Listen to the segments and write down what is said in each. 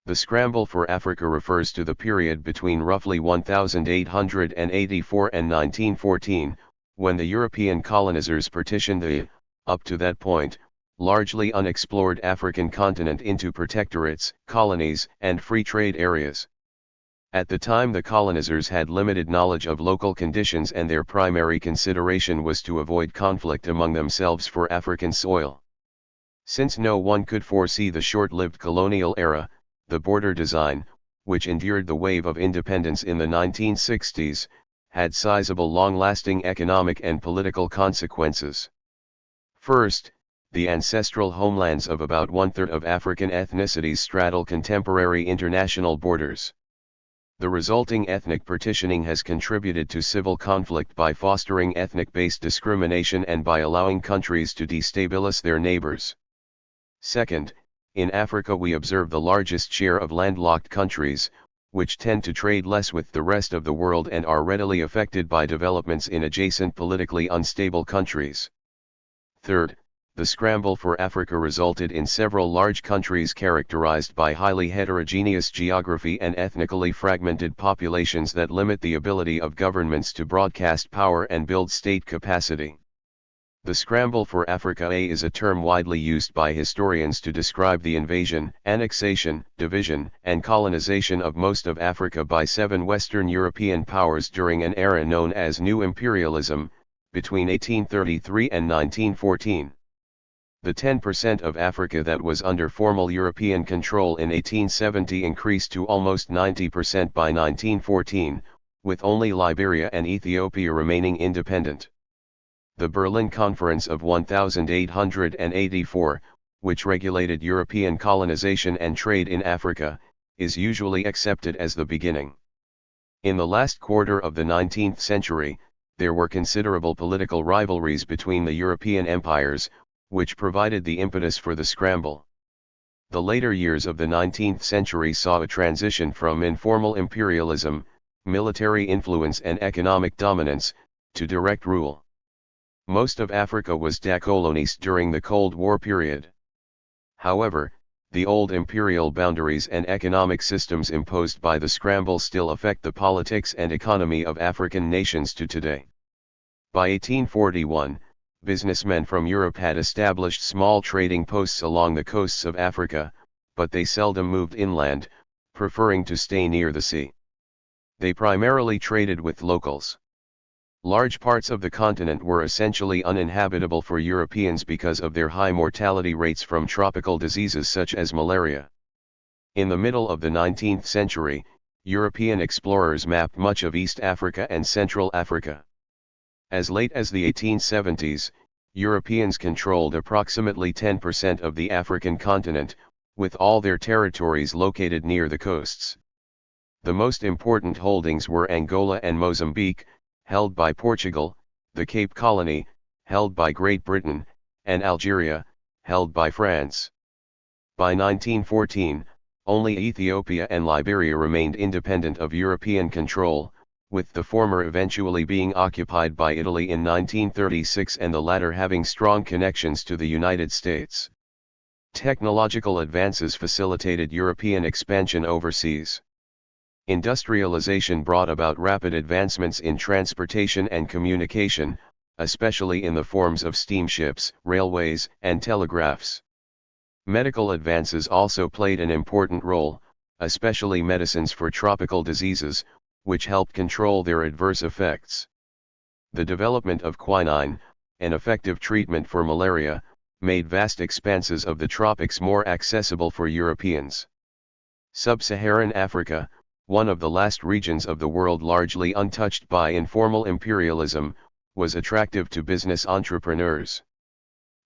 The scramble for Africa refers to the period between roughly 1884 and 1914, when the European colonizers partitioned the, up to that point, largely unexplored African continent into protectorates, colonies, and free trade areas. At the time, the colonizers had limited knowledge of local conditions, and their primary consideration was to avoid conflict among themselves for African soil. Since no one could foresee the short-lived colonial era, the border design, which endured the wave of independence in the 1960s, had sizable long-lasting economic and political consequences. First, the ancestral homelands of about one-third of African ethnicities straddle contemporary international borders. The resulting ethnic partitioning has contributed to civil conflict by fostering ethnic-based discrimination and by allowing countries to destabilise their neighbours. Second, in Africa we observe the largest share of landlocked countries, which tend to trade less with the rest of the world and are readily affected by developments in adjacent politically unstable countries. Third, the scramble for Africa resulted in several large countries characterized by highly heterogeneous geography and ethnically fragmented populations that limit the ability of governments to broadcast power and build state capacity. The scramble for Africa is a term widely used by historians to describe the invasion, annexation, division, and colonization of most of Africa by 7 Western European powers during an era known as New Imperialism, between 1833 and 1914. The 10% of Africa that was under formal European control in 1870 increased to almost 90% by 1914, with only Liberia and Ethiopia remaining independent. The Berlin Conference of 1884, which regulated European colonization and trade in Africa, is usually accepted as the beginning. In the last quarter of the 19th century, there were considerable political rivalries between the European empires, which provided the impetus for the scramble. The later years of the 19th century saw a transition from informal imperialism, military influence and economic dominance, to direct rule. Most of Africa was decolonised during the Cold War period. However, the old imperial boundaries and economic systems imposed by the scramble still affect the politics and economy of African nations to today. By 1841, businessmen from Europe had established small trading posts along the coasts of Africa, but they seldom moved inland, preferring to stay near the sea. They primarily traded with locals. Large parts of the continent were essentially uninhabitable for Europeans because of their high mortality rates from tropical diseases such as malaria. In the middle of the 19th century, European explorers mapped much of East Africa and Central Africa. As late as the 1870s, Europeans controlled approximately 10% of the African continent, with all their territories located near the coasts. The most important holdings were Angola and Mozambique, held by Portugal, the Cape Colony, held by Great Britain, and Algeria, held by France. By 1914, only Ethiopia and Liberia remained independent of European control, with the former eventually being occupied by Italy in 1936 and the latter having strong connections to the United States. Technological advances facilitated European expansion overseas. Industrialization brought about rapid advancements in transportation and communication, especially in the forms of steamships, railways, and telegraphs. Medical advances also played an important role, especially medicines for tropical diseases, which helped control their adverse effects. The development of quinine, an effective treatment for malaria, made vast expanses of the tropics more accessible for Europeans. Sub-Saharan Africa, one of the last regions of the world largely untouched by informal imperialism, was attractive to business entrepreneurs.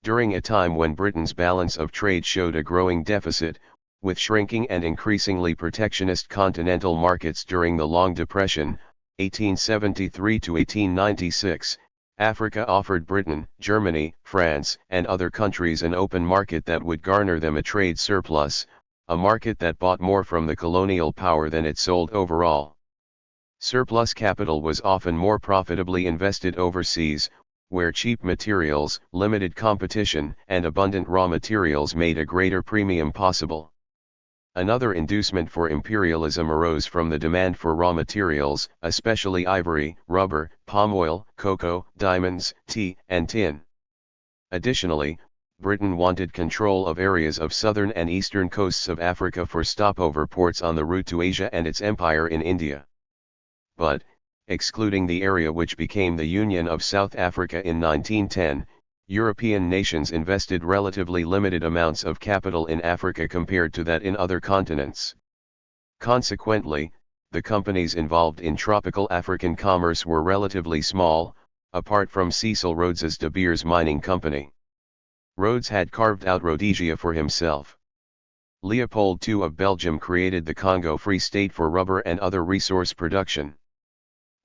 During a time when Britain's balance of trade showed a growing deficit, with shrinking and increasingly protectionist continental markets during the Long Depression, 1873 to 1896, Africa offered Britain, Germany, France, and other countries an open market that would garner them a trade surplus, a market that bought more from the colonial power than it sold overall. Surplus capital was often more profitably invested overseas, where cheap materials, limited competition, and abundant raw materials made a greater premium possible. Another inducement for imperialism arose from the demand for raw materials, especially ivory, rubber, palm oil, cocoa, diamonds, tea, and tin. Additionally, Britain wanted control of areas of southern and eastern coasts of Africa for stopover ports on the route to Asia and its empire in India. But, excluding the area which became the Union of South Africa in 1910, European nations invested relatively limited amounts of capital in Africa compared to that in other continents. Consequently, the companies involved in tropical African commerce were relatively small, apart from Cecil Rhodes's De Beers Mining Company. Rhodes had carved out Rhodesia for himself. Leopold II of Belgium created the Congo Free State for rubber and other resource production.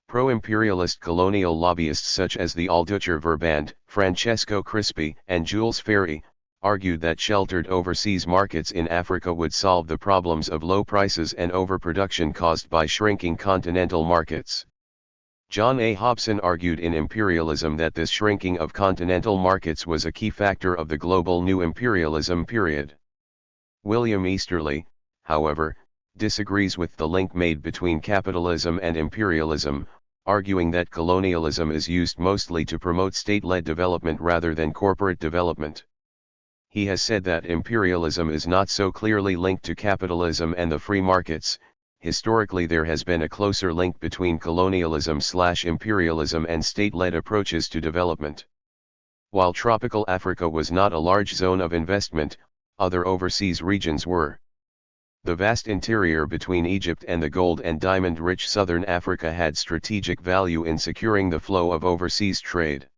Pro-imperialist colonial lobbyists such as the Alducher Verband, Francesco Crispi, and Jules Ferry, argued that sheltered overseas markets in Africa would solve the problems of low prices and overproduction caused by shrinking continental markets. John A. Hobson argued in Imperialism that this shrinking of continental markets was a key factor of the global new imperialism period. William Easterly, however, disagrees with the link made between capitalism and imperialism, arguing that colonialism is used mostly to promote state-led development rather than corporate development. He has said that imperialism is not so clearly linked to capitalism and the free markets. Historically, there has been a closer link between colonialism/imperialism and state-led approaches to development. While tropical Africa was not a large zone of investment, other overseas regions were. The vast interior between Egypt and the gold and diamond-rich southern Africa had strategic value in securing the flow of overseas trade.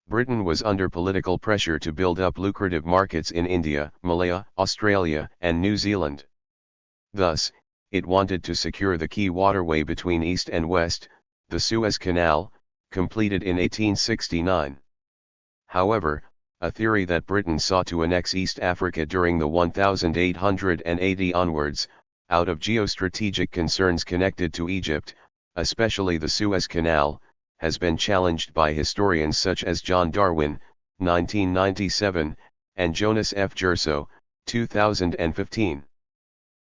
Britain was under political pressure to build up lucrative markets in India, Malaya, Australia, and New Zealand. Thus, it wanted to secure the key waterway between East and West, the Suez Canal, completed in 1869. However, a theory that Britain sought to annex East Africa during the 1880 onwards, out of geostrategic concerns connected to Egypt, especially the Suez Canal, has been challenged by historians such as John Darwin, 1997, and Jonas F. Gerso, 2015.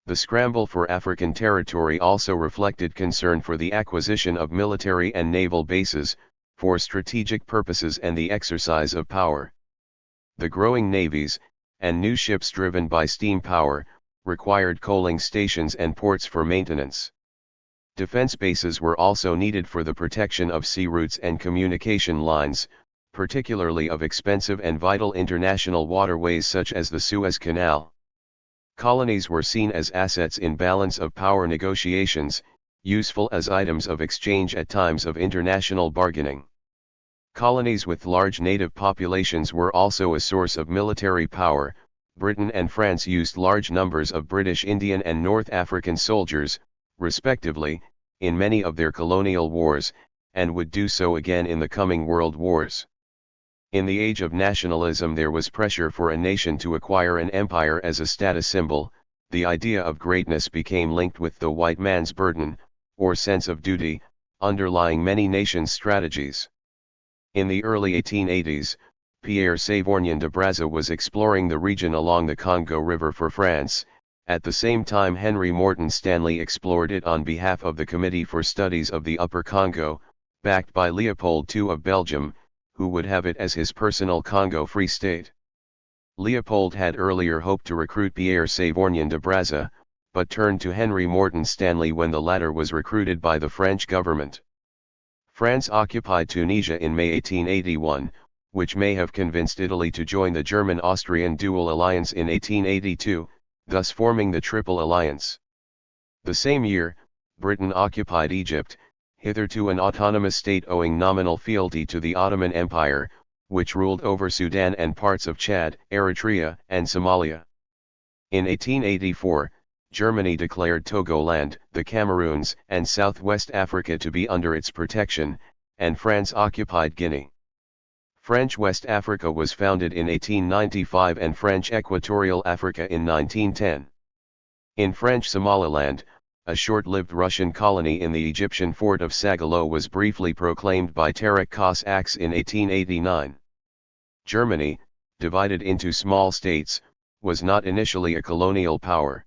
The scramble for African territory also reflected concern for the acquisition of military and naval bases, for strategic purposes and the exercise of power. The growing navies, and new ships driven by steam power, required coaling stations and ports for maintenance. Defense bases were also needed for the protection of sea routes and communication lines, particularly of expensive and vital international waterways such as the Suez Canal. Colonies were seen as assets in balance of power negotiations, useful as items of exchange at times of international bargaining. Colonies with large native populations were also a source of military power. Britain and France used large numbers of British Indian and North African soldiers, respectively, in many of their colonial wars, and would do so again in the coming world wars. In the age of nationalism, there was pressure for a nation to acquire an empire as a status symbol. The idea of greatness became linked with the white man's burden, or sense of duty, underlying many nations' strategies. In the early 1880s, Pierre Sévorgnan de Brazza was exploring the region along the Congo River for France. At the same time, Henry Morton Stanley explored it on behalf of the Committee for Studies of the Upper Congo, backed by Leopold II of Belgium, who would have it as his personal Congo Free State. Leopold had earlier hoped to recruit Pierre Sévorgnan de Brazza, but turned to Henry Morton Stanley when the latter was recruited by the French government. France occupied Tunisia in May 1881, which may have convinced Italy to join the German-Austrian dual alliance in 1882, thus forming the Triple Alliance. The same year, Britain occupied Egypt, hitherto an autonomous state owing nominal fealty to the Ottoman Empire, which ruled over Sudan and parts of Chad, Eritrea, and Somalia. In 1884, Germany declared Togoland, the Cameroons, and Southwest Africa to be under its protection, and France occupied Guinea. French West Africa was founded in 1895 and French Equatorial Africa in 1910. In French Somaliland, a short-lived Russian colony in the Egyptian fort of Sagalo was briefly proclaimed by Tarik Cossacks in 1889. Germany, divided into small states, was not initially a colonial power.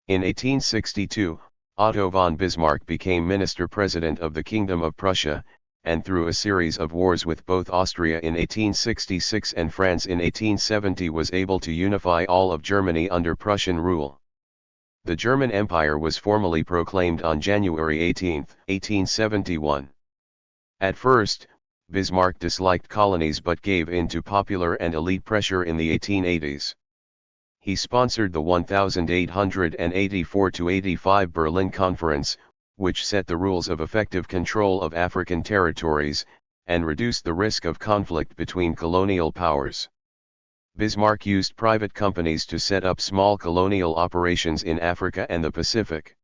In 1862, Otto von Bismarck became Minister-President of the Kingdom of Prussia, and through a series of wars with both Austria in 1866 and France in 1870 was able to unify all of Germany under Prussian rule. The German Empire was formally proclaimed on January 18, 1871. At first, Bismarck disliked colonies but gave in to popular and elite pressure in the 1880s. He sponsored the 1884-85 Berlin Conference, which set the rules of effective control of African territories, and reduced the risk of conflict between colonial powers. Bismarck used private companies to set up small colonial operations in Africa and the Pacific.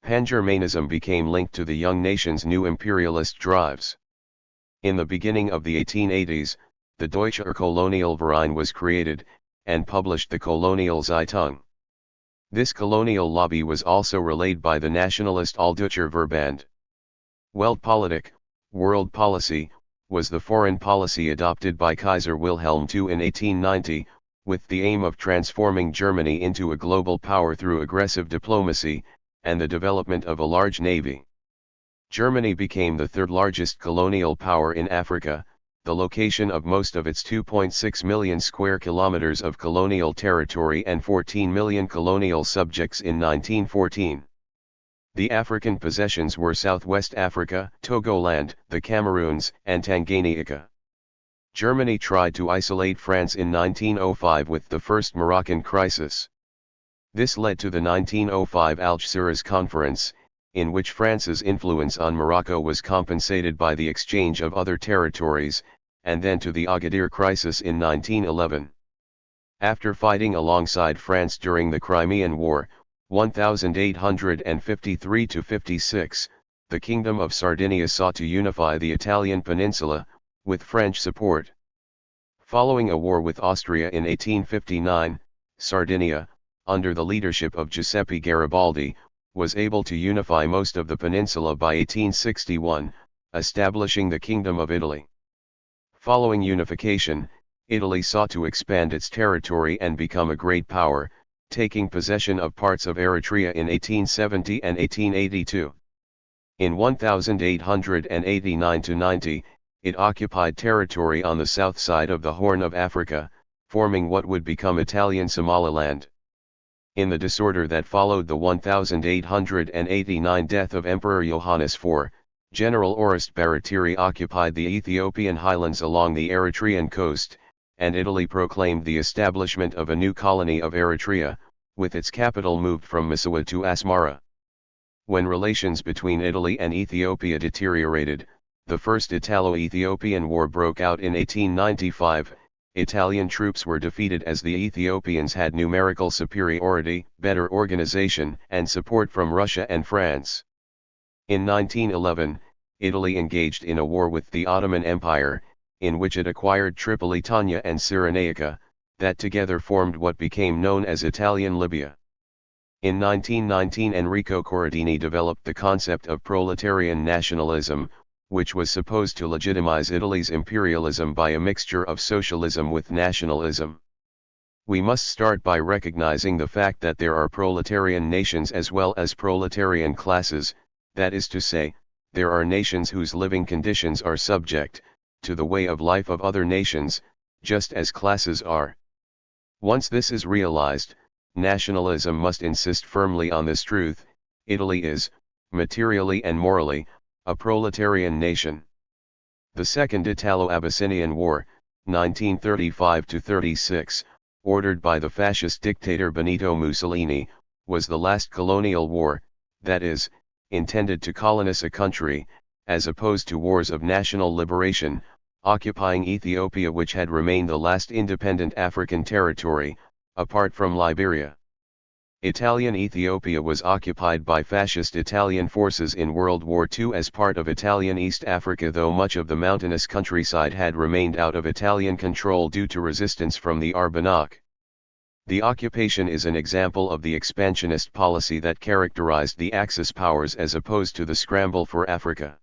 Pan-Germanism became linked to the young nation's new imperialist drives. In the beginning of the 1880s, the Deutsche Colonial Verein was created, and published the Colonial Zeitung. This colonial lobby was also relayed by the nationalist Alldeutscher Verband. Weltpolitik, world policy, was the foreign policy adopted by Kaiser Wilhelm II in 1890, with the aim of transforming Germany into a global power through aggressive diplomacy, and the development of a large navy. Germany became the third largest colonial power in Africa, the location of most of its 2.6 million square kilometers of colonial territory and 14 million colonial subjects in 1914. The African possessions were Southwest Africa, Togoland, the Cameroons, and Tanganyika. Germany tried to isolate France in 1905 with the First Moroccan Crisis. This led to the 1905 Algeciras Conference, in which France's influence on Morocco was compensated by the exchange of other territories, and then to the Agadir Crisis in 1911. After fighting alongside France during the Crimean War, 1853–56, the Kingdom of Sardinia sought to unify the Italian peninsula, with French support. Following a war with Austria in 1859, Sardinia, under the leadership of Giuseppe Garibaldi, was able to unify most of the peninsula by 1861, establishing the Kingdom of Italy. Following unification, Italy sought to expand its territory and become a great power, taking possession of parts of Eritrea in 1870 and 1882. In 1889–90, it occupied territory on the south side of the Horn of Africa, forming what would become Italian Somaliland. In the disorder that followed the 1889 death of Emperor Yohannes IV, General Orest Baratieri occupied the Ethiopian highlands along the Eritrean coast, and Italy proclaimed the establishment of a new colony of Eritrea, with its capital moved from Missawa to Asmara. When relations between Italy and Ethiopia deteriorated, the First Italo-Ethiopian War broke out in 1895. Italian troops were defeated as the Ethiopians had numerical superiority, better organization, and support from Russia and France. In 1911, Italy engaged in a war with the Ottoman Empire, in which it acquired Tripolitania and Cyrenaica, that together formed what became known as Italian Libya. In 1919, Enrico Corradini developed the concept of proletarian nationalism, which was supposed to legitimize Italy's imperialism by a mixture of socialism with nationalism. We must start by recognizing the fact that there are proletarian nations as well as proletarian classes, that is to say, there are nations whose living conditions are subject to the way of life of other nations, just as classes are. Once this is realized, nationalism must insist firmly on this truth: Italy is, materially and morally, a proletarian nation. The Second Italo-Abyssinian War, 1935–36, ordered by the fascist dictator Benito Mussolini, was the last colonial war, that is, intended to colonize a country, as opposed to wars of national liberation, occupying Ethiopia, which had remained the last independent African territory, apart from Liberia. Italian Ethiopia was occupied by fascist Italian forces in World War II as part of Italian East Africa, though much of the mountainous countryside had remained out of Italian control due to resistance from the Arbanach. The occupation is an example of the expansionist policy that characterized the Axis powers as opposed to the scramble for Africa.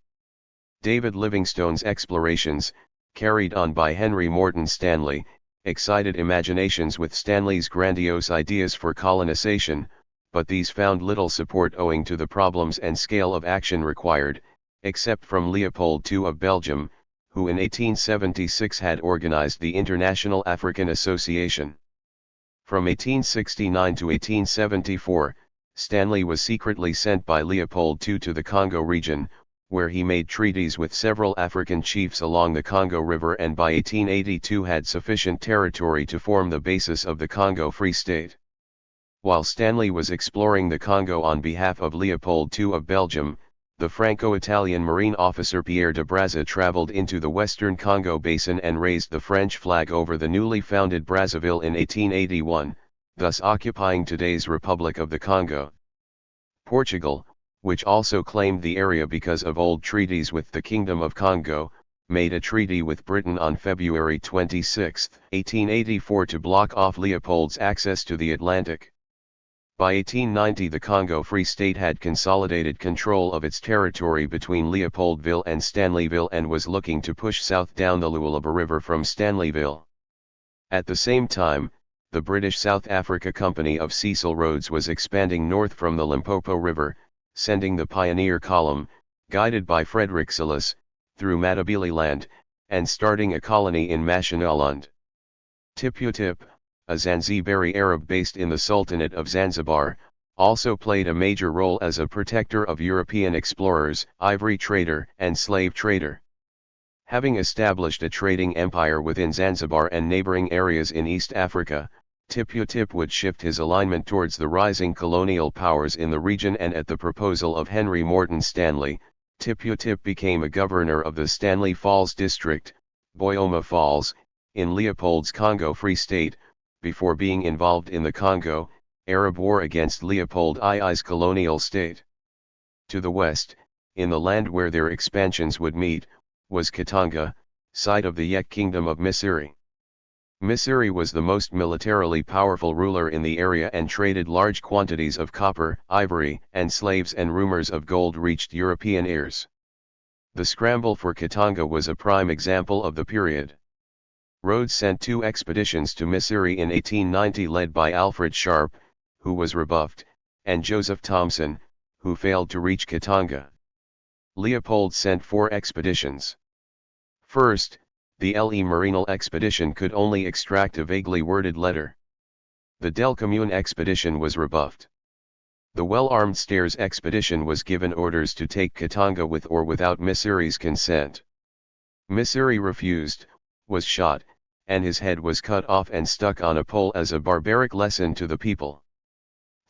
David Livingstone's explorations, carried on by Henry Morton Stanley, excited imaginations with Stanley's grandiose ideas for colonization, but these found little support owing to the problems and scale of action required, except from Leopold II of Belgium, who in 1876 had organized the International African Association. From 1869 to 1874, Stanley was secretly sent by Leopold II to the Congo region, where he made treaties with several African chiefs along the Congo River and by 1882 had sufficient territory to form the basis of the Congo Free State. While Stanley was exploring the Congo on behalf of Leopold II of Belgium, the Franco-Italian marine officer Pierre de Brazza traveled into the western Congo basin and raised the French flag over the newly founded Brazzaville in 1881, thus occupying today's Republic of the Congo. Portugal, which also claimed the area because of old treaties with the Kingdom of Congo, made a treaty with Britain on February 26, 1884 to block off Leopold's access to the Atlantic. By 1890 the Congo Free State had consolidated control of its territory between Leopoldville and Stanleyville and was looking to push south down the Lualaba River from Stanleyville. At the same time, the British South Africa Company of Cecil Rhodes was expanding north from the Limpopo River, sending the pioneer column, guided by Frederick Selous, through Matabeleland, and starting a colony in Mashonaland. Tiputip, a Zanzibari Arab based in the Sultanate of Zanzibar, also played a major role as a protector of European explorers, ivory trader and slave trader. Having established a trading empire within Zanzibar and neighboring areas in East Africa, Tiputip would shift his alignment towards the rising colonial powers in the region, and at the proposal of Henry Morton Stanley, Tiputip became a governor of the Stanley Falls district, Boyoma Falls, in Leopold's Congo Free State, before being involved in the Congo Arab War against Leopold II's colonial state. To the west, in the land where their expansions would meet, was Katanga, site of the Yek Kingdom of Misiri. Misiri was the most militarily powerful ruler in the area and traded large quantities of copper, ivory, and slaves, and rumors of gold reached European ears. The scramble for Katanga was a prime example of the period. Rhodes sent 2 expeditions to Misiri in 1890 led by Alfred Sharp, who was rebuffed, and Joseph Thomson, who failed to reach Katanga. Leopold sent 4 expeditions. First, the Le Marinal expedition could only extract a vaguely worded letter. The Del Commune expedition was rebuffed. The well-armed Stairs expedition was given orders to take Katanga with or without Misiri's consent. Misiri refused, was shot, and his head was cut off and stuck on a pole as a barbaric lesson to the people.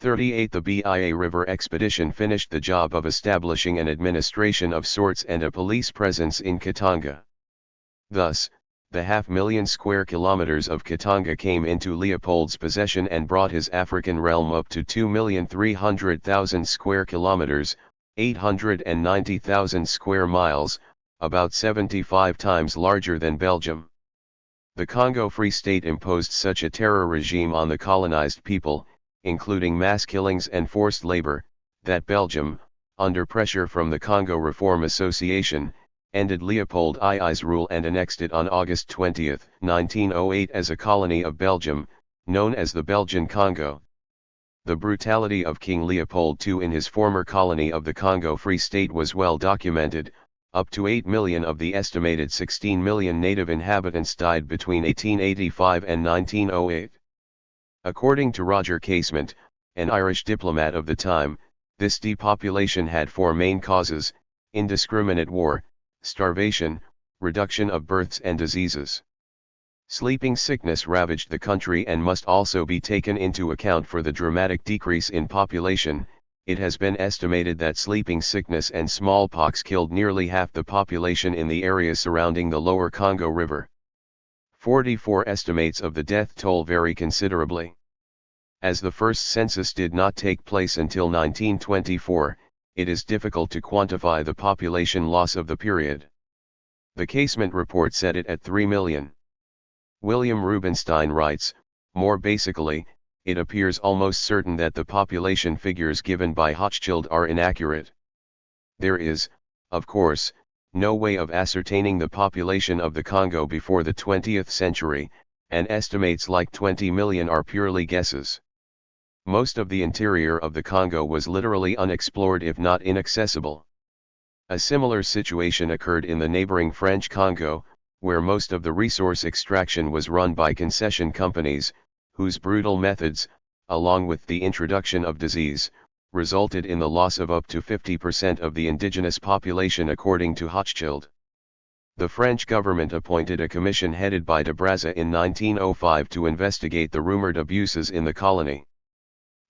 38 The Bia River expedition finished the job of establishing an administration of sorts and a police presence in Katanga. Thus, the 500,000 square kilometers of Katanga came into Leopold's possession and brought his African realm up to 2,300,000 square kilometers, 890,000 square miles, about 75 times larger than Belgium. The Congo Free State imposed such a terror regime on the colonized people, including mass killings and forced labor, that Belgium, under pressure from the Congo Reform Association, ended Leopold II's rule and annexed it on August 20, 1908 as a colony of Belgium, known as the Belgian Congo. The brutality of King Leopold II in his former colony of the Congo Free State was well documented. Up to 8 million of the estimated 16 million native inhabitants died between 1885 and 1908. According to Roger Casement, an Irish diplomat of the time, this depopulation had 4 main causes: indiscriminate war, starvation, reduction of births and diseases. Sleeping sickness ravaged the country and must also be taken into account for the dramatic decrease in population. It has been estimated that sleeping sickness and smallpox killed nearly half the population in the area surrounding the lower Congo River. 44 estimates of the death toll vary considerably. As the first census did not take place until 1924, it is difficult to quantify the population loss of the period. The Casement report set it at 3 million. William Rubinstein writes, more basically, it appears almost certain that the population figures given by Hochschild are inaccurate. There is, of course, no way of ascertaining the population of the Congo before the 20th century, and estimates like 20 million are purely guesses. Most of the interior of the Congo was literally unexplored if not inaccessible. A similar situation occurred in the neighboring French Congo, where most of the resource extraction was run by concession companies, whose brutal methods, along with the introduction of disease, resulted in the loss of up to 50% of the indigenous population according to Hochschild. The French government appointed a commission headed by de Brazza in 1905 to investigate the rumored abuses in the colony.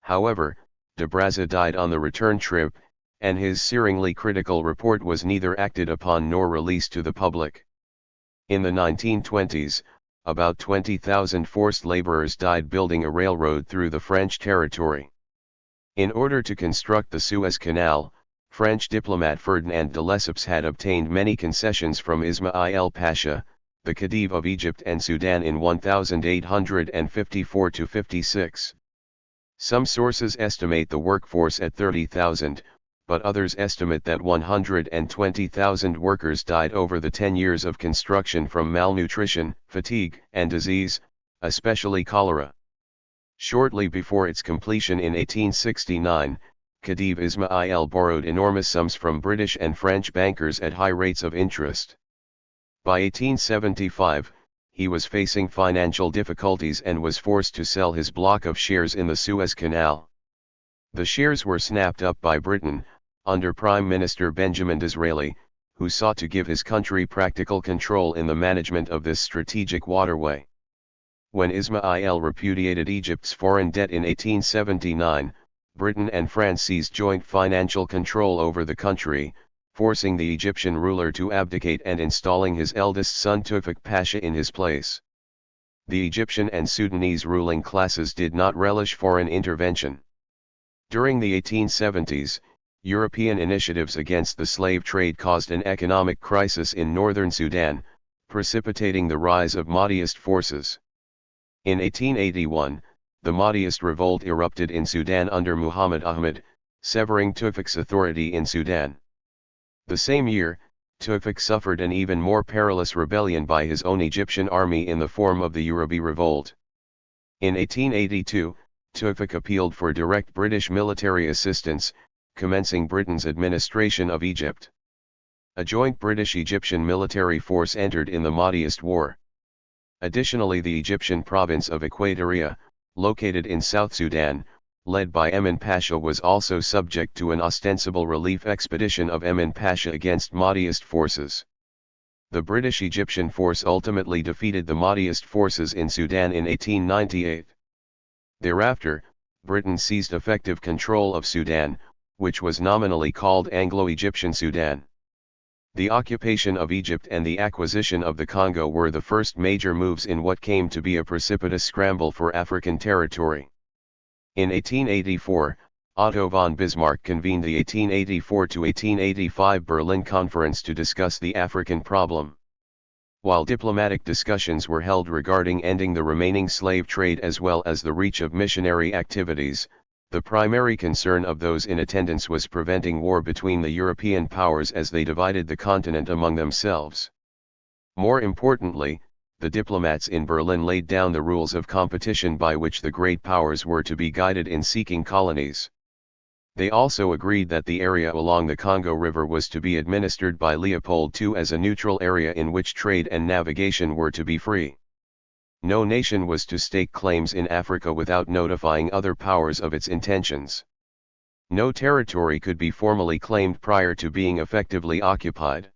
However, de Brazza died on the return trip, and his searingly critical report was neither acted upon nor released to the public. In the 1920s, about 20,000 forced laborers died building a railroad through the French territory. In order to construct the Suez Canal, French diplomat Ferdinand de Lesseps had obtained many concessions from Ismail Pasha, the Khedive of Egypt and Sudan in 1854–56. Some sources estimate the workforce at 30,000, but others estimate that 120,000 workers died over the 10 years of construction from malnutrition, fatigue, and disease, especially cholera. Shortly before its completion in 1869, Khedive Ismail borrowed enormous sums from British and French bankers at high rates of interest. By 1875, he was facing financial difficulties and was forced to sell his block of shares in the Suez Canal. The shares were snapped up by Britain, under Prime Minister Benjamin Disraeli, who sought to give his country practical control in the management of this strategic waterway. When Ismail repudiated Egypt's foreign debt in 1879, Britain and France seized joint financial control over the country, forcing the Egyptian ruler to abdicate and installing his eldest son Tewfik Pasha in his place. The Egyptian and Sudanese ruling classes did not relish foreign intervention. During the 1870s, European initiatives against the slave trade caused an economic crisis in northern Sudan, precipitating the rise of Mahdiist forces. In 1881, the Mahdiist revolt erupted in Sudan under Muhammad Ahmed, severing Tewfik's authority in Sudan. The same year, Tewfik suffered an even more perilous rebellion by his own Egyptian army in the form of the Urabi Revolt. In 1882, Tewfik appealed for direct British military assistance, commencing Britain's administration of Egypt. A joint British-Egyptian military force entered in the Mahdiist War. Additionally, the Egyptian province of Equatoria, located in South Sudan, led by Emin Pasha, was also subject to an ostensible relief expedition of Emin Pasha against Mahdiist forces. The British-Egyptian force ultimately defeated the Mahdiist forces in Sudan in 1898. Thereafter, Britain seized effective control of Sudan, which was nominally called Anglo-Egyptian Sudan. The occupation of Egypt and the acquisition of the Congo were the first major moves in what came to be a precipitous scramble for African territory. In 1884, Otto von Bismarck convened the 1884–1885 Berlin Conference to discuss the African problem. While diplomatic discussions were held regarding ending the remaining slave trade as well as the reach of missionary activities, the primary concern of those in attendance was preventing war between the European powers as they divided the continent among themselves. More importantly, the diplomats in Berlin laid down the rules of competition by which the great powers were to be guided in seeking colonies. They also agreed that the area along the Congo River was to be administered by Leopold II as a neutral area in which trade and navigation were to be free. No nation was to stake claims in Africa without notifying other powers of its intentions. No territory could be formally claimed prior to being effectively occupied.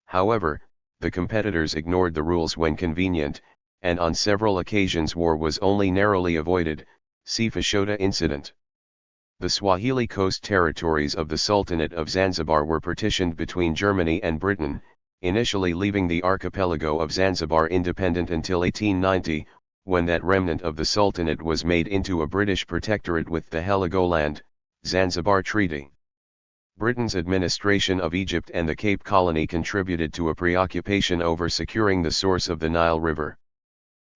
However, the competitors ignored the rules when convenient, and on several occasions war was only narrowly avoided. See Fashoda incident. The Swahili coast territories of the Sultanate of Zanzibar were partitioned between Germany and Britain, initially leaving the archipelago of Zanzibar independent until 1890, when that remnant of the Sultanate was made into a British protectorate with the Heligoland, Zanzibar Treaty. Britain's administration of Egypt and the Cape Colony contributed to a preoccupation over securing the source of the Nile River.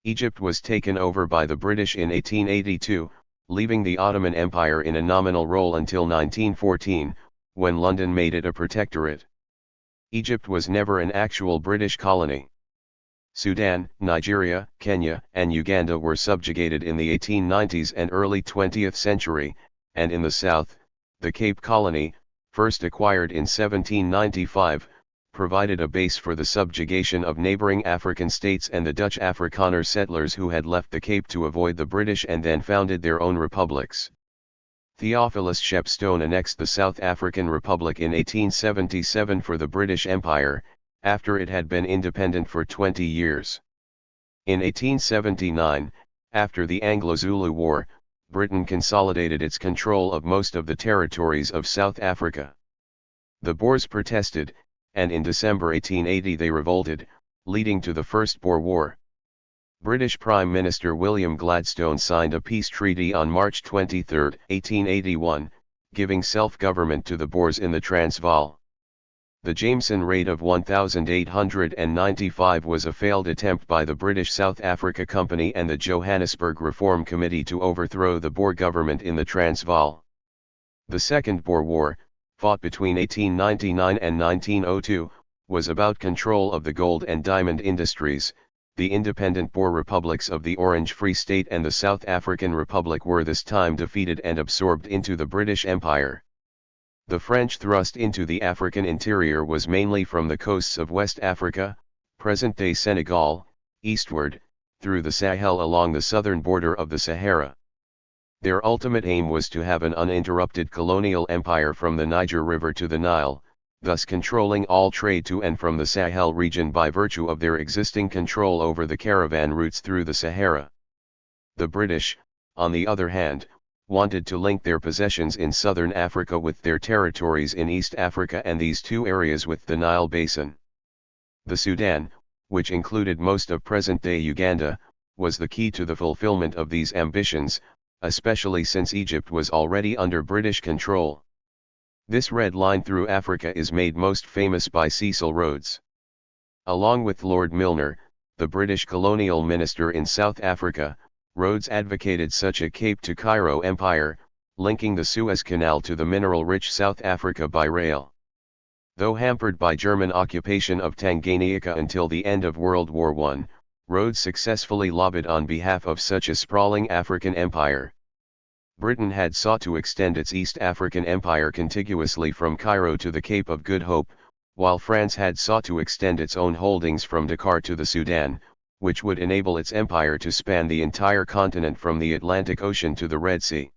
Egypt was taken over by the British in 1882, leaving the Ottoman Empire in a nominal role until 1914, when London made it a protectorate. Egypt was never an actual British colony. Sudan, Nigeria, Kenya, and Uganda were subjugated in the 1890s and early 20th century, and in the south, the Cape Colony, first acquired in 1795, provided a base for the subjugation of neighboring African states and the Dutch Afrikaner settlers who had left the Cape to avoid the British and then founded their own republics. Theophilus Shepstone annexed the South African Republic in 1877 for the British Empire, after it had been independent for 20 years. In 1879, after the Anglo-Zulu War, Britain consolidated its control of most of the territories of South Africa. The Boers protested, and in December 1880 they revolted, leading to the First Boer War. British Prime Minister William Gladstone signed a peace treaty on March 23, 1881, giving self-government to the Boers in the Transvaal. The Jameson Raid of 1895 was a failed attempt by the British South Africa Company and the Johannesburg Reform Committee to overthrow the Boer government in the Transvaal. The Second Boer War, fought between 1899 and 1902, was about control of the gold and diamond industries. The independent Boer republics of the Orange Free State and the South African Republic were this time defeated and absorbed into the British Empire. The French thrust into the African interior was mainly from the coasts of West Africa, present-day Senegal, eastward, through the Sahel along the southern border of the Sahara. Their ultimate aim was to have an uninterrupted colonial empire from the Niger River to the Nile, thus controlling all trade to and from the Sahel region by virtue of their existing control over the caravan routes through the Sahara. The British, on the other hand, wanted to link their possessions in southern Africa with their territories in East Africa and these two areas with the Nile Basin. The Sudan, which included most of present-day Uganda, was the key to the fulfillment of these ambitions, especially since Egypt was already under British control. This red line through Africa is made most famous by Cecil Rhodes. Along with Lord Milner, the British colonial minister in South Africa, Rhodes advocated such a Cape to Cairo empire, linking the Suez Canal to the mineral-rich South Africa by rail. Though hampered by German occupation of Tanganyika until the end of World War I, Rhodes successfully lobbied on behalf of such a sprawling African empire. Britain had sought to extend its East African empire contiguously from Cairo to the Cape of Good Hope, while France had sought to extend its own holdings from Dakar to the Sudan, which would enable its empire to span the entire continent from the Atlantic Ocean to the Red Sea.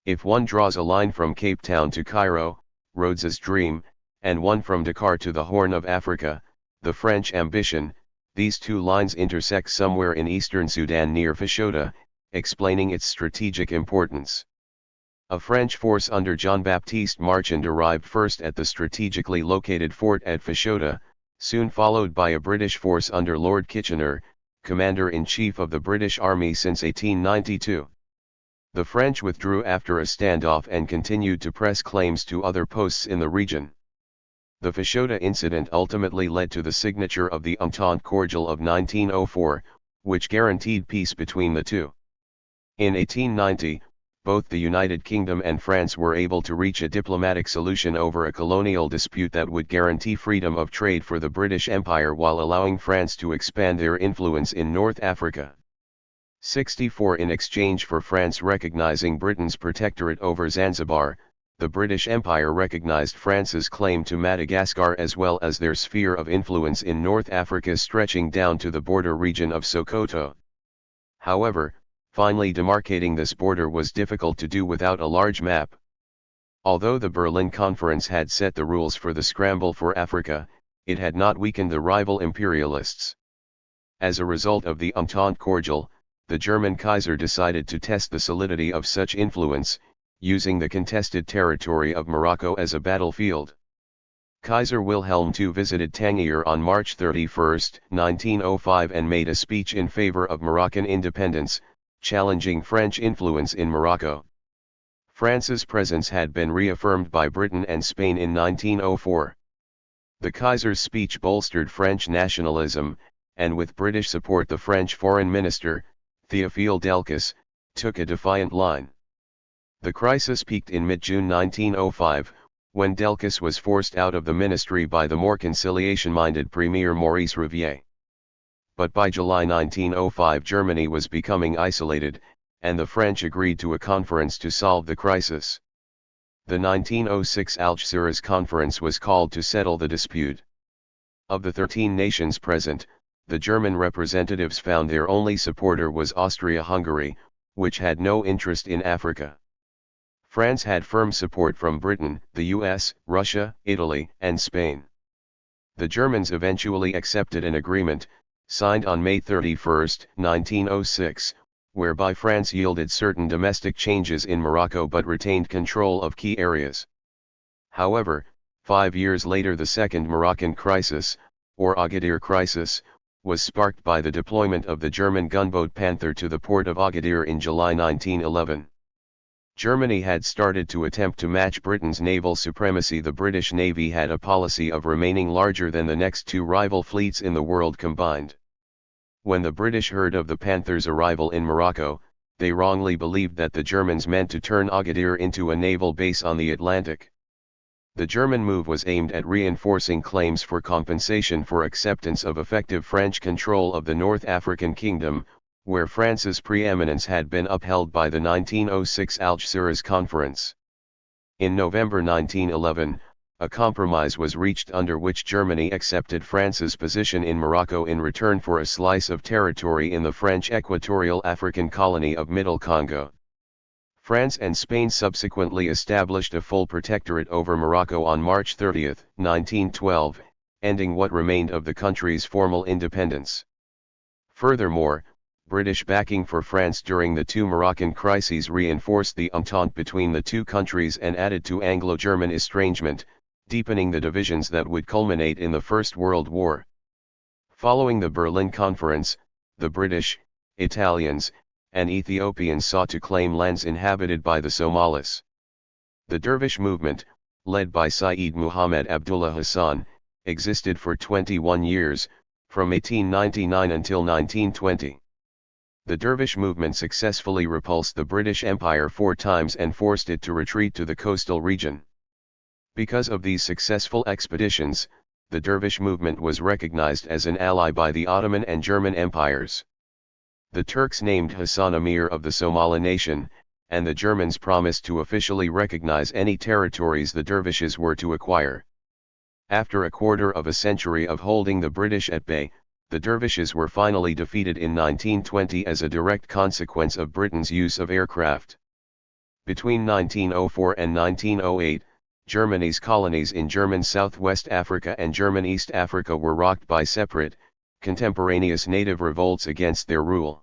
If one draws a line from Cape Town to Cairo, Rhodes's dream, and one from Dakar to the Horn of Africa, the French ambition, these two lines intersect somewhere in eastern Sudan near Fashoda, explaining its strategic importance. A French force under Jean-Baptiste Marchand arrived first at the strategically located fort at Fashoda, soon followed by a British force under Lord Kitchener, Commander-in-Chief of the British Army since 1892. The French withdrew after a standoff and continued to press claims to other posts in the region. The Fashoda incident ultimately led to the signature of the Entente Cordiale of 1904, which guaranteed peace between the two. In 1890, both the United Kingdom and France were able to reach a diplomatic solution over a colonial dispute that would guarantee freedom of trade for the British Empire while allowing France to expand their influence in North Africa. 64 In exchange for France recognizing Britain's protectorate over Zanzibar, the British Empire recognized France's claim to Madagascar as well as their sphere of influence in North Africa stretching down to the border region of Sokoto. However, finally demarcating this border was difficult to do without a large map. Although the Berlin Conference had set the rules for the scramble for Africa, it had not weakened the rival imperialists. As a result of the Entente Cordiale, the German Kaiser decided to test the solidity of such influence, using the contested territory of Morocco as a battlefield. Kaiser Wilhelm II visited Tangier on March 31, 1905 and made a speech in favor of Moroccan independence, challenging French influence in Morocco. France's presence had been reaffirmed by Britain and Spain in 1904. The Kaiser's speech bolstered French nationalism, and with British support the French Foreign Minister, Théophile Delcas, took a defiant line. The crisis peaked in mid-June 1905, when Delcas was forced out of the ministry by the more conciliation-minded Premier Maurice Rivière. but by July 1905 Germany was becoming isolated, and the French agreed to a conference to solve the crisis. The 1906 Algeciras Conference was called to settle the dispute. Of the 13 nations present, the German representatives found their only supporter was Austria-Hungary, which had no interest in Africa. France had firm support from Britain, the US, Russia, Italy, and Spain. The Germans eventually accepted an agreement, signed on May 31, 1906, whereby France yielded certain domestic changes in Morocco but retained control of key areas. However, 5 years later the Second Moroccan Crisis, or Agadir Crisis, was sparked by the deployment of the German gunboat Panther to the port of Agadir in July 1911. Germany had started to attempt to match Britain's naval supremacy. The British Navy had a policy of remaining larger than the next two rival fleets in the world combined. When the British heard of the Panther's arrival in Morocco, they wrongly believed that the Germans meant to turn Agadir into a naval base on the Atlantic. The German move was aimed at reinforcing claims for compensation for acceptance of effective French control of the North African Kingdom, where France's preeminence had been upheld by the 1906 Algeciras Conference. In November 1911, a compromise was reached under which Germany accepted France's position in Morocco in return for a slice of territory in the French Equatorial African colony of Middle Congo. France and Spain subsequently established a full protectorate over Morocco on March 30, 1912, ending what remained of the country's formal independence. Furthermore, British backing for France during the two Moroccan crises reinforced the entente between the two countries and added to Anglo-German estrangement, deepening the divisions that would culminate in the First World War. Following the Berlin Conference, the British, Italians, and Ethiopians sought to claim lands inhabited by the Somalis. The Dervish movement, led by Sayyid Muhammad Abdullah Hassan, existed for 21 years, from 1899 until 1920. The Dervish movement successfully repulsed the British Empire 4 times and forced it to retreat to the coastal region. Because of these successful expeditions, the Dervish movement was recognized as an ally by the Ottoman and German empires. The Turks named Hassan Emir of the Somali nation, and the Germans promised to officially recognize any territories the Dervishes were to acquire. After a quarter of a century of holding the British at bay, the Dervishes were finally defeated in 1920 as a direct consequence of Britain's use of aircraft. Between 1904 and 1908, Germany's colonies in German Southwest Africa and German East Africa were rocked by separate, contemporaneous native revolts against their rule.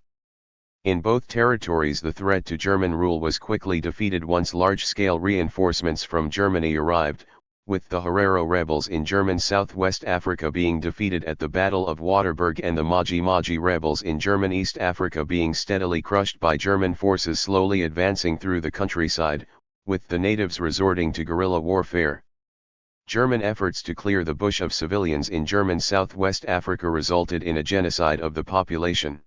In both territories the threat to German rule was quickly defeated once large-scale reinforcements from Germany arrived, with the Herero rebels in German Southwest Africa being defeated at the Battle of Waterberg and the Maji-Maji rebels in German East Africa being steadily crushed by German forces slowly advancing through the countryside, with the natives resorting to guerrilla warfare. German efforts to clear the bush of civilians in German Southwest Africa resulted in a genocide of the population.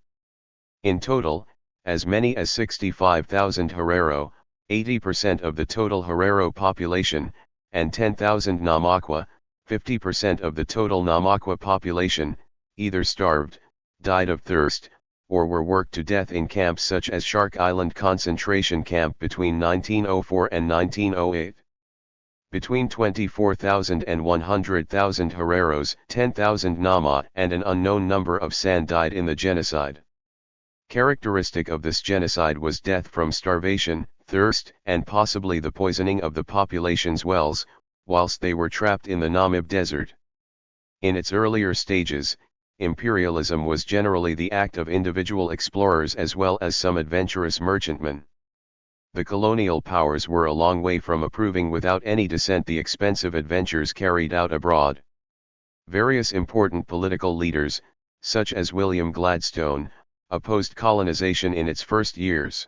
In total, as many as 65,000 Herero, 80% of the total Herero population, and 10,000 Namakwa, 50% of the total Namakwa population, either starved, died of thirst, or were worked to death in camps such as Shark Island concentration camp between 1904 and 1908. Between 24,000 and 100,000 Hereros, 10,000 Nama, and an unknown number of San died in the genocide. Characteristic of this genocide was death from starvation, thirst, and possibly the poisoning of the population's wells, whilst they were trapped in the Namib Desert. In its earlier stages, imperialism was generally the act of individual explorers as well as some adventurous merchantmen. The colonial powers were a long way from approving without any dissent the expensive adventures carried out abroad. Various important political leaders, such as William Gladstone, opposed colonization in its first years.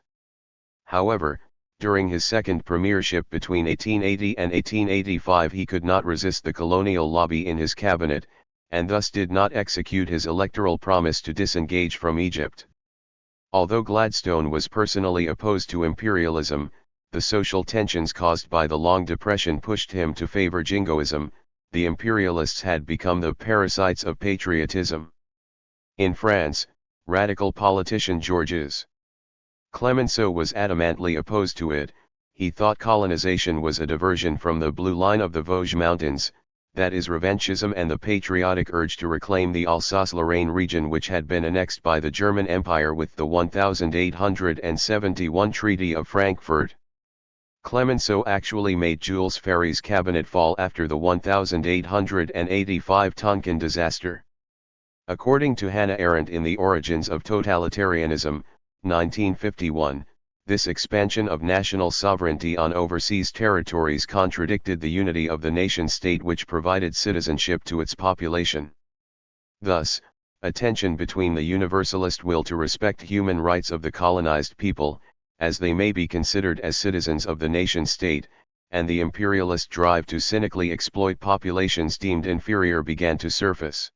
However, during his second premiership between 1880 and 1885 he could not resist the colonial lobby in his cabinet, and thus did not execute his electoral promise to disengage from Egypt. Although Gladstone was personally opposed to imperialism, the social tensions caused by the Long Depression pushed him to favor jingoism. The imperialists had become the parasites of patriotism. In France, radical politician Georges Clemenceau was adamantly opposed to it. He thought colonization was a diversion from the blue line of the Vosges Mountains, that is revanchism and the patriotic urge to reclaim the Alsace-Lorraine region which had been annexed by the German Empire with the 1871 Treaty of Frankfurt. Clemenceau actually made Jules Ferry's cabinet fall after the 1885 Tonkin disaster. According to Hannah Arendt in The Origins of Totalitarianism, 1951, this expansion of national sovereignty on overseas territories contradicted the unity of the nation-state which provided citizenship to its population. Thus, a tension between the universalist will to respect human rights of the colonized people, as they may be considered as citizens of the nation-state, and the imperialist drive to cynically exploit populations deemed inferior began to surface.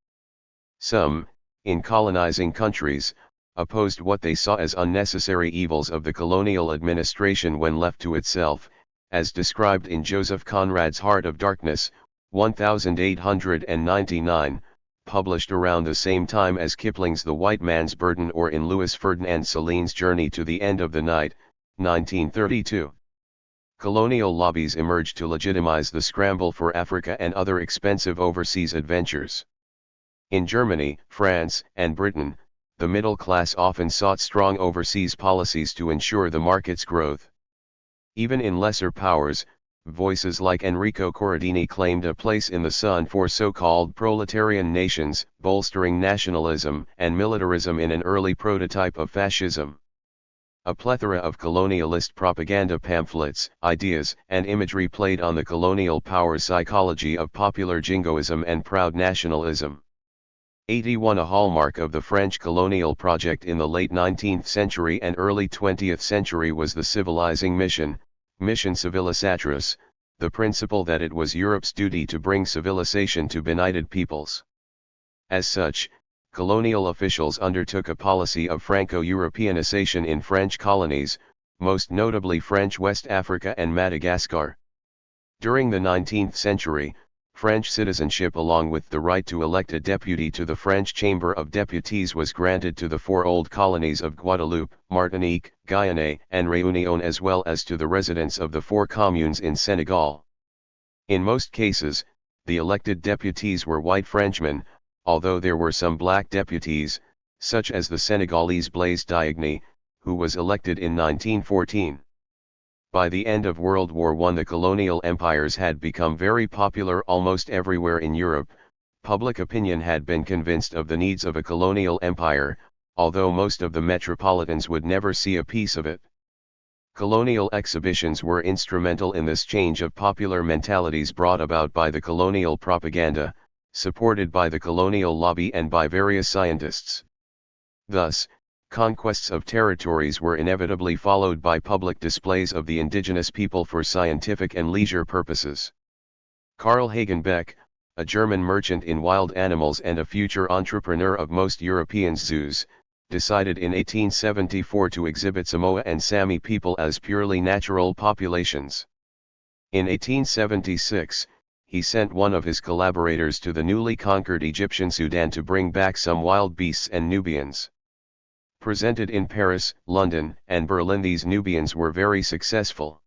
Some, in colonizing countries, opposed what they saw as unnecessary evils of the colonial administration when left to itself, as described in Joseph Conrad's Heart of Darkness, 1899, published around the same time as Kipling's The White Man's Burden or in Louis Ferdinand Céline's Journey to the End of the Night, 1932. Colonial lobbies emerged to legitimize the scramble for Africa and other expensive overseas adventures. In Germany, France, and Britain, the middle class often sought strong overseas policies to ensure the market's growth. Even in lesser powers, voices like Enrico Corradini claimed a place in the sun for so-called proletarian nations, bolstering nationalism and militarism in an early prototype of fascism. A plethora of colonialist propaganda pamphlets, ideas, and imagery played on the colonial power psychology of popular jingoism and proud nationalism. 81 A hallmark of the French colonial project in the late 19th century and early 20th century was the civilizing mission, mission civilisatrice, the principle that it was Europe's duty to bring civilization to benighted peoples. As such, colonial officials undertook a policy of Franco-Europeanization in French colonies, most notably French West Africa and Madagascar. During the 19th century, French citizenship along with the right to elect a deputy to the French Chamber of Deputies was granted to the 4 old colonies of Guadeloupe, Martinique, Guyane, and Réunion as well as to the residents of the 4 communes in Senegal. In most cases, the elected deputies were white Frenchmen, although there were some black deputies, such as the Senegalese Blaise Diagne, who was elected in 1914. By the end of World War I the colonial empires had become very popular almost everywhere in Europe. Public opinion had been convinced of the needs of a colonial empire, although most of the metropolitans would never see a piece of it. Colonial exhibitions were instrumental in this change of popular mentalities brought about by the colonial propaganda, supported by the colonial lobby and by various scientists. Thus, conquests of territories were inevitably followed by public displays of the indigenous people for scientific and leisure purposes. Carl Hagenbeck, a German merchant in wild animals and a future entrepreneur of most European zoos, decided in 1874 to exhibit Samoa and Sami people as purely natural populations. In 1876, he sent one of his collaborators to the newly conquered Egyptian Sudan to bring back some wild beasts and Nubians. Presented in Paris, London, and Berlin, these Nubians were very successful.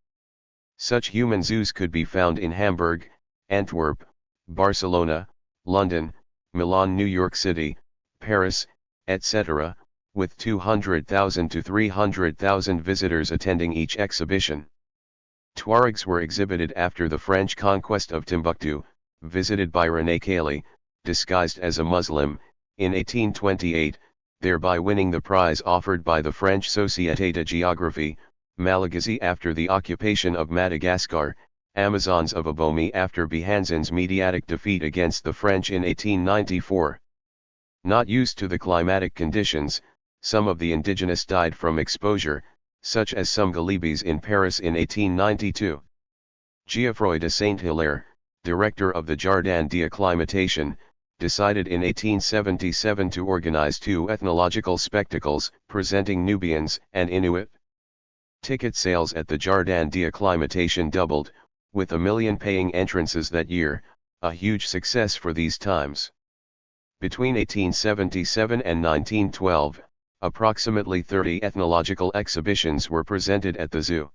Such human zoos could be found in Hamburg, Antwerp, Barcelona, London, Milan, New York City, Paris, etc., with 200,000 to 300,000 visitors attending each exhibition. Tuaregs were exhibited after the French conquest of Timbuktu, visited by René Cailly, disguised as a Muslim, in 1828, thereby winning the prize offered by the French Société de Géographie, Malagasy after the occupation of Madagascar, Amazons of Abomey after Behanzin's mediatic defeat against the French in 1894. Not used to the climatic conditions, some of the indigenous died from exposure, such as some Galibis in Paris in 1892. Geoffroy de Saint-Hilaire, director of the Jardin d'Acclimatation, decided in 1877 to organize 2 ethnological spectacles, presenting Nubians and Inuit. Ticket sales at the Jardin d'Acclimatation doubled, with 1 million paying entrances that year, a huge success for these times. Between 1877 and 1912, approximately 30 ethnological exhibitions were presented at the zoo.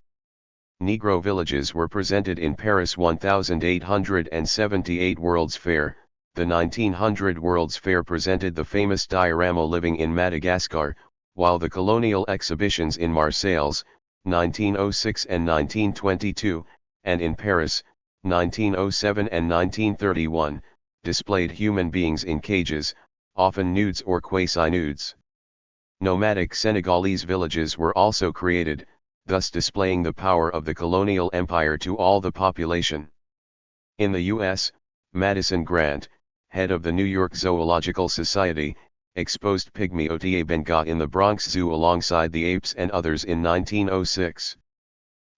Negro villages were presented in Paris 1878 World's Fair. The 1900 World's Fair presented the famous diorama living in Madagascar, while the colonial exhibitions in Marseilles, 1906 and 1922, and in Paris, 1907 and 1931, displayed human beings in cages, often nudes or quasi-nudes. Nomadic Senegalese villages were also created, thus displaying the power of the colonial empire to all the population. In the U.S., Madison Grant, head of the New York Zoological Society, exposed pygmy Ota Benga in the Bronx Zoo alongside the apes and others in 1906.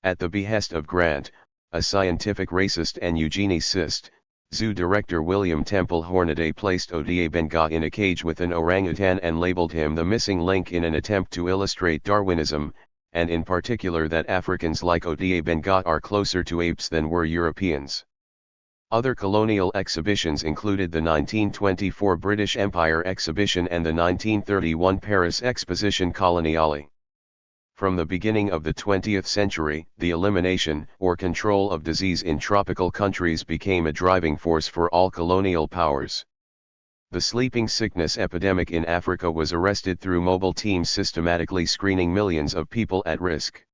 At the behest of Grant, a scientific racist and eugenicist, zoo director William Temple Hornaday placed Ota Benga in a cage with an orangutan and labeled him the missing link in an attempt to illustrate Darwinism, and in particular that Africans like Ota Benga are closer to apes than were Europeans. Other colonial exhibitions included the 1924 British Empire Exhibition and the 1931 Paris Exposition Coloniale. From the beginning of the 20th century, the elimination or control of disease in tropical countries became a driving force for all colonial powers. The sleeping sickness epidemic in Africa was arrested through mobile teams systematically screening millions of people at risk.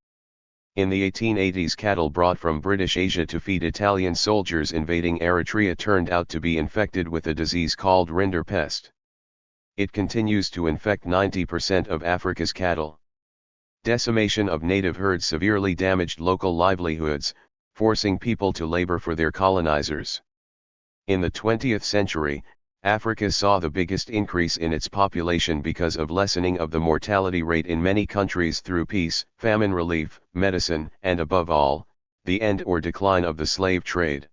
In the 1880s, cattle brought from British Asia to feed Italian soldiers invading Eritrea turned out to be infected with a disease called rinderpest. It continues to infect 90% of Africa's cattle. Decimation of native herds severely damaged local livelihoods, forcing people to labor for their colonizers. In the 20th century, Africa saw the biggest increase in its population because of lessening of the mortality rate in many countries through peace, famine relief, medicine, and above all, the end or decline of the slave trade.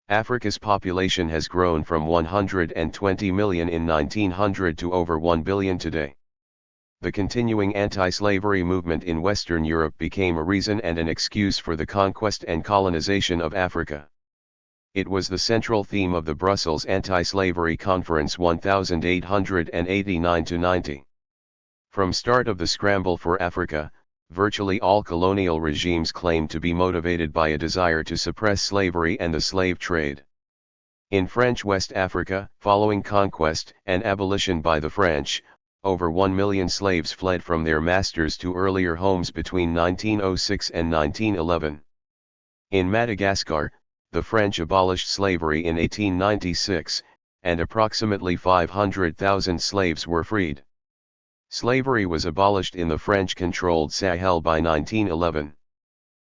Africa's population has grown from 120 million in 1900 to over 1 billion today. The continuing anti-slavery movement in Western Europe became a reason and an excuse for the conquest and colonization of Africa. It was the central theme of the Brussels Anti-Slavery Conference 1889-90. From start of the scramble for Africa, virtually all colonial regimes claimed to be motivated by a desire to suppress slavery and the slave trade. In French West Africa, following conquest and abolition by the French, over 1 million slaves fled from their masters to earlier homes between 1906 and 1911. In Madagascar, the French abolished slavery in 1896, and approximately 500,000 slaves were freed. Slavery was abolished in the French-controlled Sahel by 1911.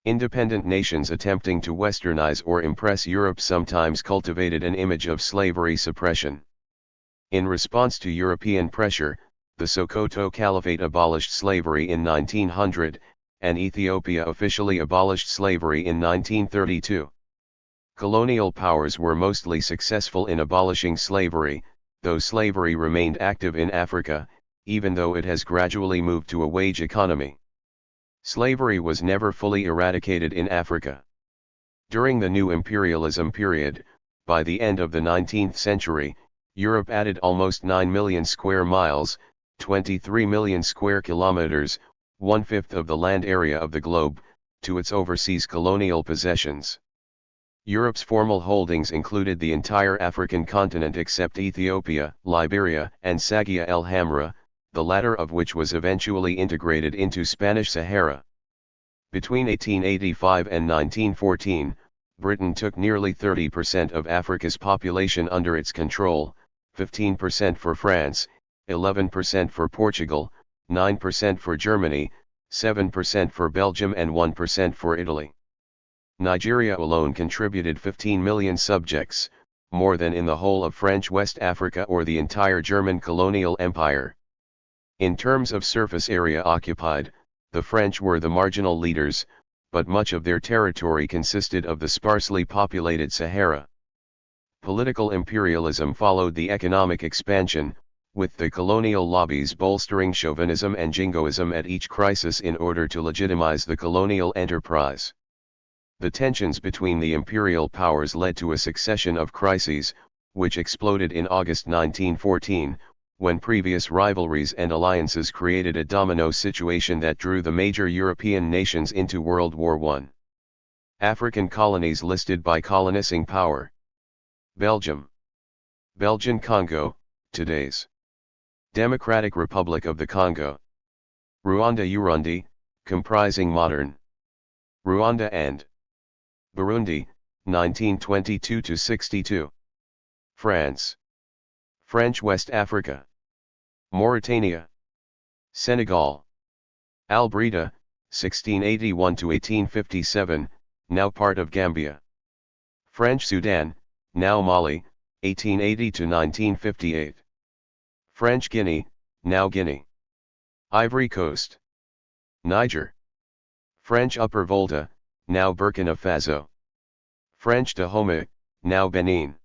Independent nations attempting to westernize or impress Europe sometimes cultivated an image of slavery suppression. In response to European pressure, the Sokoto Caliphate abolished slavery in 1900, and Ethiopia officially abolished slavery in 1932. Colonial powers were mostly successful in abolishing slavery, though slavery remained active in Africa, even though it has gradually moved to a wage economy. Slavery was never fully eradicated in Africa. During the new imperialism period, by the end of the 19th century, Europe added almost 9 million square miles, 23 million square kilometers, 1/5 of the land area of the globe, to its overseas colonial possessions. Europe's formal holdings included the entire African continent except Ethiopia, Liberia, and Sagia el Hamra, the latter of which was eventually integrated into Spanish Sahara. Between 1885 and 1914, Britain took nearly 30% of Africa's population under its control, 15% for France, 11% for Portugal, 9% for Germany, 7% for Belgium and 1% for Italy. Nigeria alone contributed 15 million subjects, more than in the whole of French West Africa or the entire German colonial empire. In terms of surface area occupied, the French were the marginal leaders, but much of their territory consisted of the sparsely populated Sahara. Political imperialism followed the economic expansion, with the colonial lobbies bolstering chauvinism and jingoism at each crisis in order to legitimize the colonial enterprise. The tensions between the imperial powers led to a succession of crises, which exploded in August 1914, when previous rivalries and alliances created a domino situation that drew the major European nations into World War I. African colonies listed by colonizing power. Belgium. Belgian Congo, today's Democratic Republic of the Congo. Rwanda Urundi, comprising modern Rwanda and Burundi, 1922–62. France. French West Africa. Mauritania. Senegal. Albreda, 1681–1857, now part of Gambia. French Sudan, now Mali, 1880–1958. French Guinea, now Guinea. Ivory Coast. Niger. French Upper Volta, now Burkina Faso. French Dahomey, now Benin.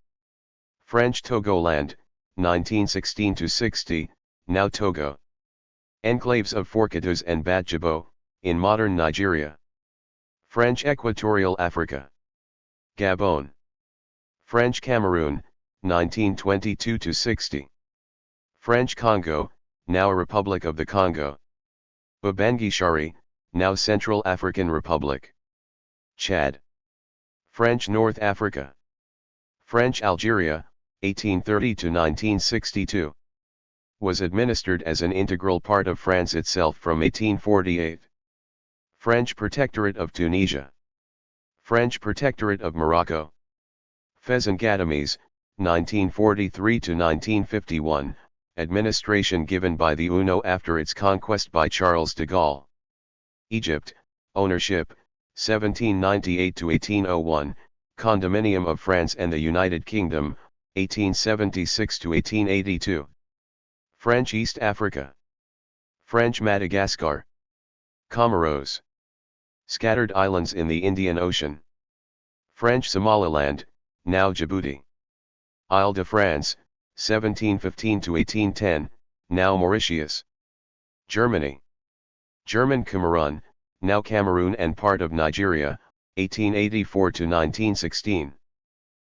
French Togoland, 1916–60, now Togo. Enclaves of Forcados and Badjibo, in modern Nigeria. French Equatorial Africa. Gabon. French Cameroon, 1922–60. French Congo, now a Republic of the Congo. Bangui, now Central African Republic. Chad. French North Africa. French Algeria, 1830–1962. Was administered as an integral part of France itself from 1848. French Protectorate of Tunisia. French Protectorate of Morocco. Fez-en-Gatames, 1943–1951, administration given by the UNO after its conquest by Charles de Gaulle. Egypt, ownership, 1798–1801, condominium of France and the United Kingdom, 1876–1882. French East Africa. French Madagascar. Comoros. Scattered islands in the Indian Ocean. French Somaliland, now Djibouti. Isle de France, 1715–1810, now Mauritius. Germany. German Cameroon, now Cameroon and part of Nigeria, 1884–1916.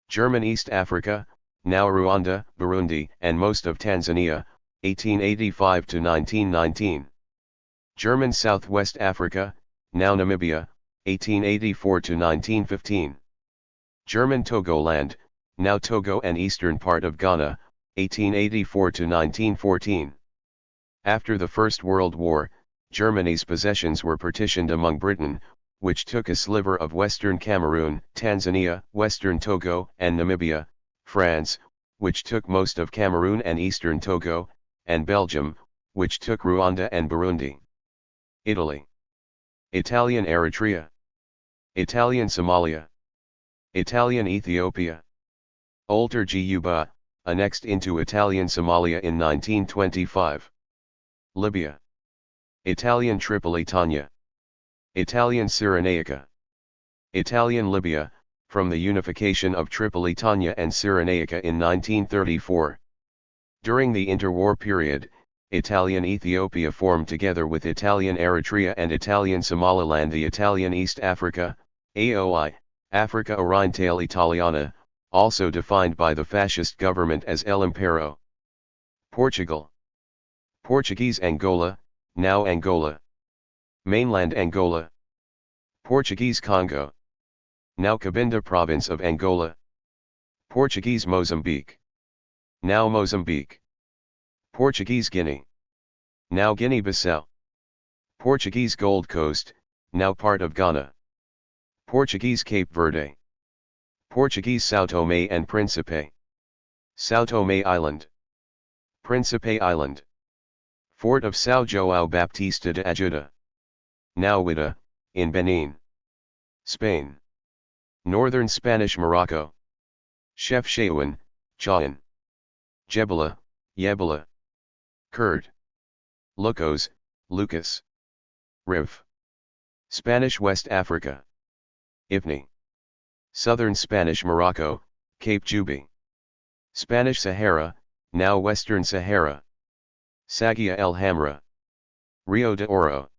German East Africa, now Rwanda, Burundi, and most of Tanzania, 1885–1919. German Southwest Africa, now Namibia, 1884–1915. German Togoland, now Togo and eastern part of Ghana, 1884–1914. After the First World War, Germany's possessions were partitioned among Britain, which took a sliver of western Cameroon, Tanzania, western Togo, and Namibia, France, which took most of Cameroon and eastern Togo, and Belgium, which took Rwanda and Burundi. Italy. Italian Eritrea. Italian Somalia. Italian Ethiopia. Older Juba, annexed into Italian Somalia in 1925. Libya. Italian Tripolitania. Italian Cyrenaica. Italian Libya, from the unification of Tripolitania and Cyrenaica in 1934. During the interwar period, Italian Ethiopia formed together with Italian Eritrea and Italian Somaliland the Italian East Africa, AOI, Africa Orientale Italiana, also defined by the fascist government as El Impero. Portugal. Portuguese Angola, now Angola. Mainland Angola. Portuguese Congo. Now Cabinda province of Angola. Portuguese Mozambique. Now Mozambique. Portuguese Guinea. Now Guinea-Bissau. Portuguese Gold Coast, now part of Ghana. Portuguese Cape Verde. Portuguese São Tomé and Príncipe. São Tomé Island. Príncipe Island. Fort of São João Baptista de Ajuda. Now Ouidah, in Benin. Spain. Northern Spanish Morocco. Chefchaouen, Chaouen. Jebela, Yebela. Kurd. Lucos, Lucas. Riv. Spanish West Africa. Ifni. Southern Spanish Morocco, Cape Juby. Spanish Sahara, now Western Sahara. Sagia el Hamra. Rio de Oro.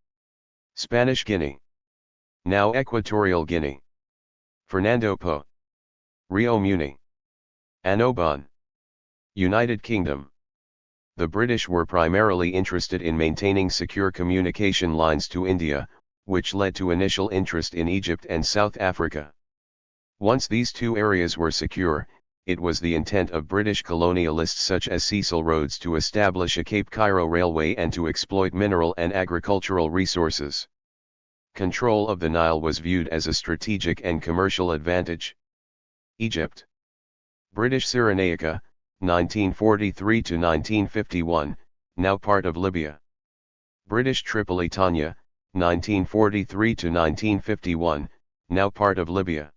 Spanish Guinea. Now Equatorial Guinea. Fernando Po. Rio Muni. Annobon. United Kingdom. The British were primarily interested in maintaining secure communication lines to India, which led to initial interest in Egypt and South Africa. Once these two areas were secure, it was the intent of British colonialists such as Cecil Rhodes to establish a Cape Cairo railway and to exploit mineral and agricultural resources. Control of the Nile was viewed as a strategic and commercial advantage. Egypt. British Cyrenaica, 1943 to 1951, now part of Libya. British Tripolitania, 1943 to 1951, now part of Libya.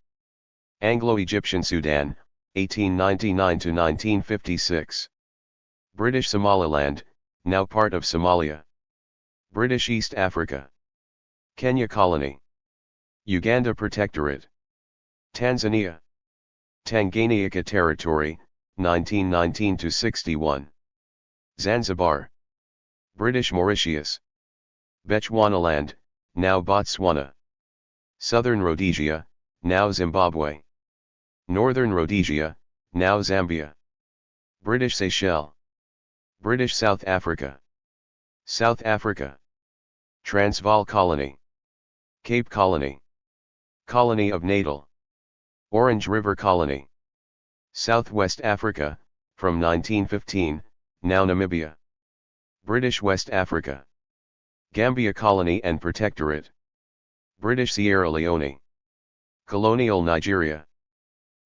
Anglo-Egyptian Sudan, 1899 to 1956. British Somaliland, now part of Somalia. British East Africa. Kenya Colony. Uganda Protectorate. Tanzania. Tanganyika Territory, 1919 to 61. Zanzibar. British Mauritius. Bechuanaland, now Botswana. Southern Rhodesia, now Zimbabwe. Northern Rhodesia, now Zambia. British Seychelles. British South Africa. South Africa. Transvaal Colony. Cape Colony. Colony of Natal. Orange River Colony. Southwest Africa, from 1915, now Namibia. British West Africa. Gambia Colony and Protectorate. British Sierra Leone. Colonial Nigeria.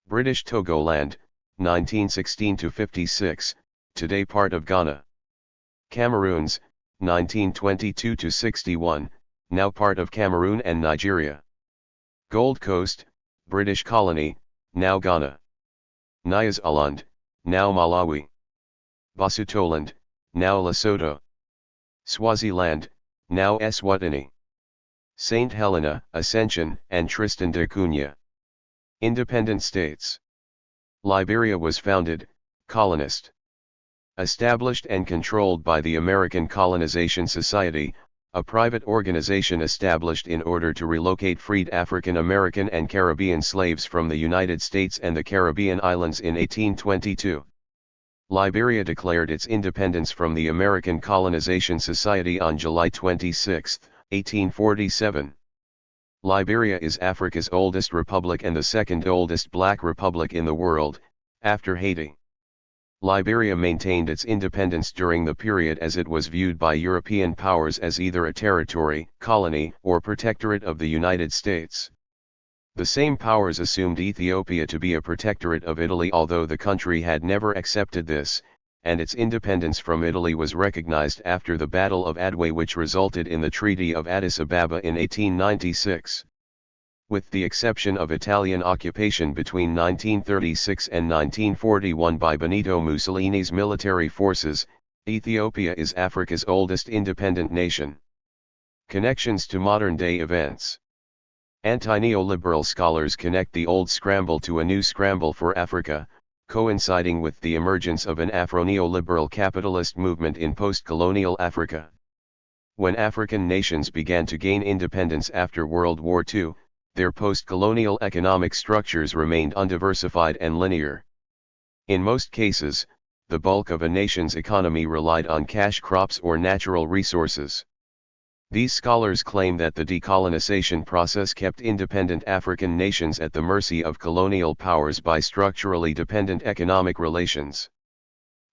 British Togoland, 1916 to 56, today part of Ghana. Cameroons, 1922 to 61, now part of Cameroon and Nigeria. Gold Coast, British colony, now Ghana. Nyasaland, now Malawi. Basutoland, now Lesotho. Swaziland, now Eswatini. St. Helena, Ascension, and Tristan da Cunha. Independent states. Liberia was founded, colonist. Established and controlled by the American Colonization Society, a private organization established in order to relocate freed African American and Caribbean slaves from the United States and the Caribbean islands in 1822. Liberia declared its independence from the American Colonization Society on July 26, 1847. Liberia is Africa's oldest republic and the second oldest black republic in the world, after Haiti. Liberia maintained its independence during the period as it was viewed by European powers as either a territory, colony, or protectorate of the United States. The same powers assumed Ethiopia to be a protectorate of Italy, although the country had never accepted this, and its independence from Italy was recognized after the Battle of Adwa, which resulted in the Treaty of Addis Ababa in 1896. With the exception of Italian occupation between 1936 and 1941 by Benito Mussolini's military forces, Ethiopia is Africa's oldest independent nation. Connections to modern-day events. Anti-neoliberal scholars connect the old Scramble to a new Scramble for Africa, coinciding with the emergence of an Afro-neoliberal capitalist movement in post-colonial Africa. When African nations began to gain independence after World War II, their post-colonial economic structures remained undiversified and linear. In most cases, the bulk of a nation's economy relied on cash crops or natural resources. These scholars claim that the decolonization process kept independent African nations at the mercy of colonial powers by structurally dependent economic relations.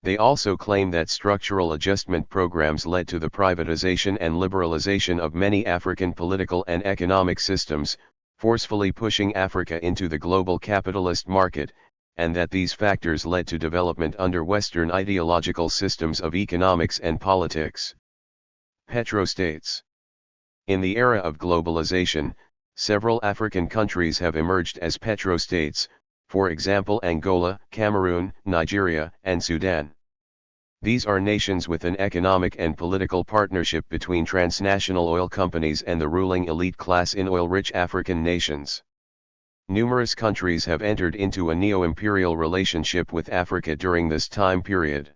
They also claim that structural adjustment programs led to the privatization and liberalization of many African political and economic systems, forcefully pushing Africa into the global capitalist market, and that these factors led to development under Western ideological systems of economics and politics. Petrostates. In the era of globalization, several African countries have emerged as petrostates, for example Angola, Cameroon, Nigeria, and Sudan. These are nations with an economic and political partnership between transnational oil companies and the ruling elite class in oil-rich African nations. Numerous countries have entered into a neo-imperial relationship with Africa during this time period.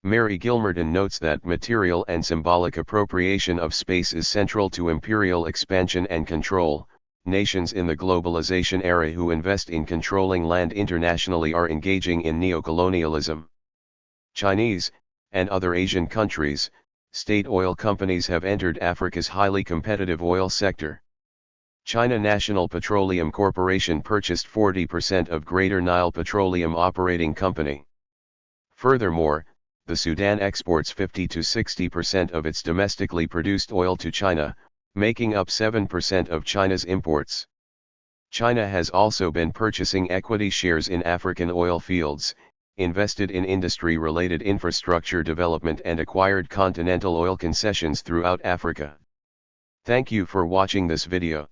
Mary Gilmerton notes that material and symbolic appropriation of space is central to imperial expansion and control, nations in the globalization era who invest in controlling land internationally are engaging in neocolonialism. Chinese, and other Asian countries, state oil companies have entered Africa's highly competitive oil sector. China National Petroleum Corporation purchased 40% of Greater Nile Petroleum Operating Company. Furthermore, the Sudan exports 50 to 60% of its domestically produced oil to China, making up 7% of China's imports. China has also been purchasing equity shares in African oil fields, invested in industry-related infrastructure development and acquired continental oil concessions throughout Africa. Thank you for watching this video.